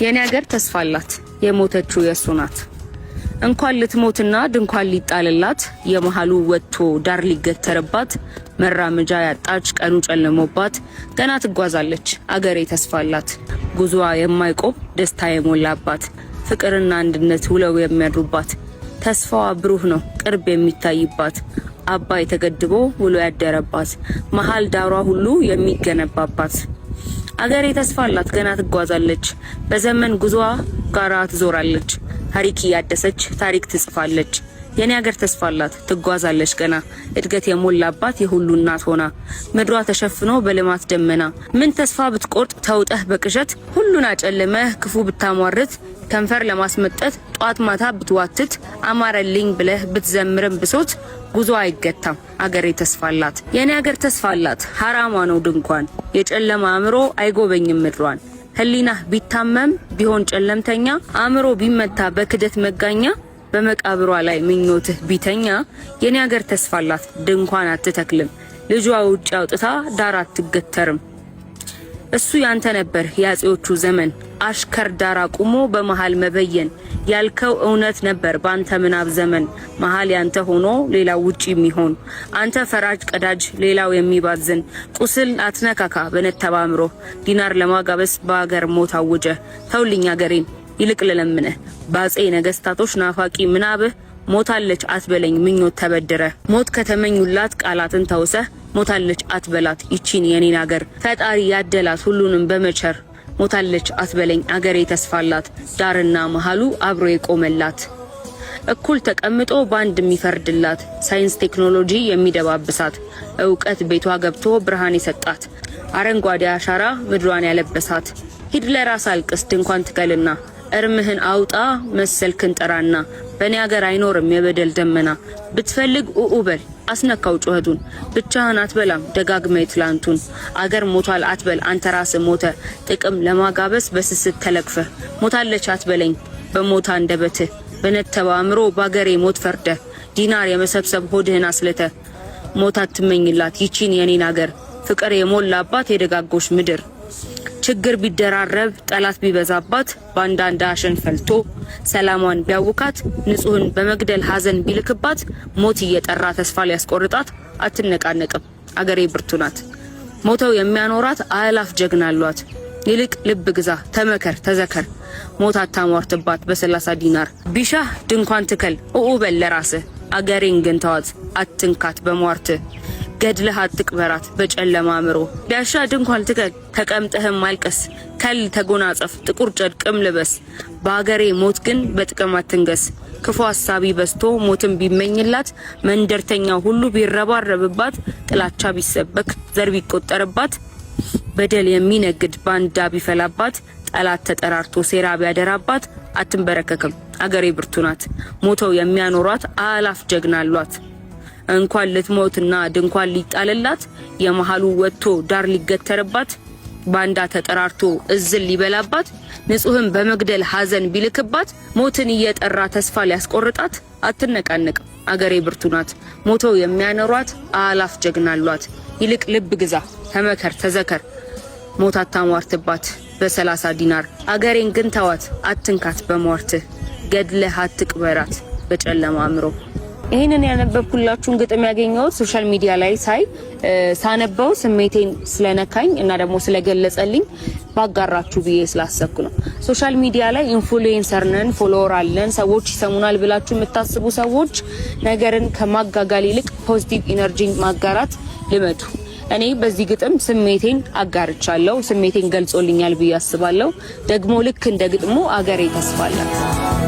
የኔ ሀገር ተስፋ አላት የሞተችው የሱ ናት። እንኳን ልትሞትና ድንኳን ሊጣልላት የመሃሉ ወጥቶ ዳር ሊገተርባት መራመጃ ያጣች ቀኑ ጨለሞባት ገና ትጓዛለች አገሬ ተስፋ አላት። ጉዞዋ የማይቆም ደስታ የሞላባት ፍቅርና አንድነት ውለው የሚያድሩባት ተስፋዋ ብሩህ ነው ቅርብ የሚታይባት አባይ ተገድቦ ውሎ ያደረባት መሃል ዳሯ ሁሉ የሚገነባባት አገሬ ተስፋ አላት ገና ትጓዛለች በዘመን ጉዞዋ ጋራ ትዞራለች ታሪክ ያደሰች ታሪክ ትጽፋለች። የኔ ሀገር ተስፋ አላት ትጓዛለች ገና እድገት የሞላባት የሁሉ እናት ሆና ምድሯ ተሸፍኖ በልማት ደመና ምን ተስፋ ብትቆርጥ ተውጠህ በቅዠት ሁሉን አጨልመህ ክፉ ብታሟርት ከንፈር ለማስመጠት ጧት ማታ ብትዋትት አማረልኝ ብለህ ብትዘምርም ብሶት ጉዞ አይገታም አገሬ ተስፋ አላት። የኔ ሀገር ተስፋ አላት ሐራማ ነው ድንኳን የጨለማ አእምሮ አይጎበኝም ምድሯን ህሊና ቢታመም ቢሆን ጨለምተኛ አእምሮ ቢመታ በክደት መጋኛ በመቃብሯ ላይ ምኞትህ ቢተኛ የኔ ሀገር ተስፋ አላት ድንኳን አትተክልም ልጇ ውጭ አውጥታ ዳር አትገተርም። እሱ ያንተ ነበር ያጼዎቹ ዘመን አሽከር ዳራ ቁሞ በመሃል መበየን ያልከው እውነት ነበር ባንተ ምናብ ዘመን መሃል ያንተ ሆኖ ሌላው ውጪ የሚሆን አንተ ፈራጅ ቀዳጅ ሌላው የሚባዝን ቁስል አትነካካ በነተባምሮ ዲናር ለማጋበስ በአገር ሞት አውጀ ተውልኝ አገሬን ይልቅ ለለምነህ ባጼ ነገስታቶች ናፋቂ ምናብህ ሞታለች አትበለኝ ምኞት ተበደረ ሞት ከተመኙላት ቃላትን ተውሰህ ሞታለች አትበላት ይቺን የኔን ሀገር ፈጣሪ ያደላት ሁሉንም በመቸር ሞታለች አትበለኝ አገሬ ተስፋ አላት ዳርና መሃሉ አብሮ የቆመላት እኩል ተቀምጦ ባንድ የሚፈርድላት ሳይንስ ቴክኖሎጂ የሚደባብሳት ዕውቀት ቤቷ ገብቶ ብርሃን የሰጣት አረንጓዴ አሻራ ምድሯን ያለበሳት ሂድ ለራስ አልቅስ ድንኳን ትከልና እርምህን አውጣ መሰልክን ጠራና በኔ ሀገር አይኖርም የበደል ደመና ብትፈልግ ኡኡበል አስነካው ጩኸቱን ብቻህን አትበላም ደጋግመህ ትላንቱን አገር ሞቷል አትበል አንተ ራስ ሞተ ጥቅም ለማጋበስ በስስት ተለክፈህ ሞታለች አትበለኝ በሞታ እንደበትህ በነተባ አእምሮ ባገሬ ሞት ፈርደ ዲናር የመሰብሰብ ሆድህን አስለተ ሞት አትመኝላት ይቺን የኔን ሀገር ፍቅር የሞላባት የደጋጎች ምድር ችግር ቢደራረብ ጠላት ቢበዛባት ባንዳንዳ አሸን ፈልቶ ሰላሟን ቢያውካት ንጹህን በመግደል ሐዘን ቢልክባት ሞት እየጠራ ተስፋ ሊያስቆርጣት አትነቃነቅም አገሬ ብርቱ ናት ሞተው የሚያኖራት አላፍ ጀግና አሏት ይልቅ ልብ ግዛ ተመከር ተዘከር ሞት አታሟርትባት በ30 ዲናር ቢሻህ ድንኳን ትከል ኡኡበል ለራስህ አገሬን ግን ተዋት አትንካት በሟርት ገድለህ አትቅበራት በጨለማ አእምሮ ቢያሻ ድንኳን ትከል ተቀምጠህም ማልቀስ ከል ተጎናጸፍ ጥቁር ጨርቅም ልበስ በአገሬ ሞት ግን በጥቅም አትንገስ ክፉ ሐሳቢ በስቶ ሞትን ቢመኝላት መንደርተኛው ሁሉ ቢረባረብባት ጥላቻ ቢሰበክ ዘር ቢቆጠርባት በደል የሚነግድ ባንዳ ቢፈላባት ጠላት ተጠራርቶ ሴራ ቢያደራባት አትንበረከክም አገሬ ብርቱ ናት ሞተው የሚያኖሯት አላፍ ጀግና አሏት እንኳን ልትሞትና ድንኳን ሊጣልላት የመሃሉ ወጥቶ ዳር ሊገተርባት ባንዳ ተጠራርቶ እዝል ሊበላባት ንጹህን በመግደል ሐዘን ቢልክባት ሞትን እየጠራ ተስፋ ሊያስቆርጣት አትነቃነቅም አገሬ ብርቱ ናት ሞተው የሚያኖሯት አላፍ ጀግና አሏት ይልቅ ልብ ግዛ ተመከር ተዘከር ሞት አታሟርትባት በ30 ዲናር አገሬን ግን ተዋት አትንካት በሟርት ገድለህ አትቅበራት በጨለማ አእምሮ ይሄንን ያነበብኩላችሁን ግጥም ያገኘሁት ሶሻል ሚዲያ ላይ ሳነበው ስሜቴን ስለነካኝ እና ደግሞ ስለገለጸልኝ ባጋራችሁ ብዬ ስላሰብኩ ነው። ሶሻል ሚዲያ ላይ ኢንፍሉዌንሰር ነን ፎሎወር አለን ሰዎች ይሰሙናል ብላችሁ የምታስቡ ሰዎች ነገርን ከማጋጋል ይልቅ ፖዚቲቭ ኢነርጂ ማጋራት ልመዱ። እኔ በዚህ ግጥም ስሜቴን አጋርቻለሁ ስሜቴን ገልጾልኛል ብዬ አስባለሁ። ደግሞ ልክ እንደ ግጥሙ አገሬ ተስፋ አላት።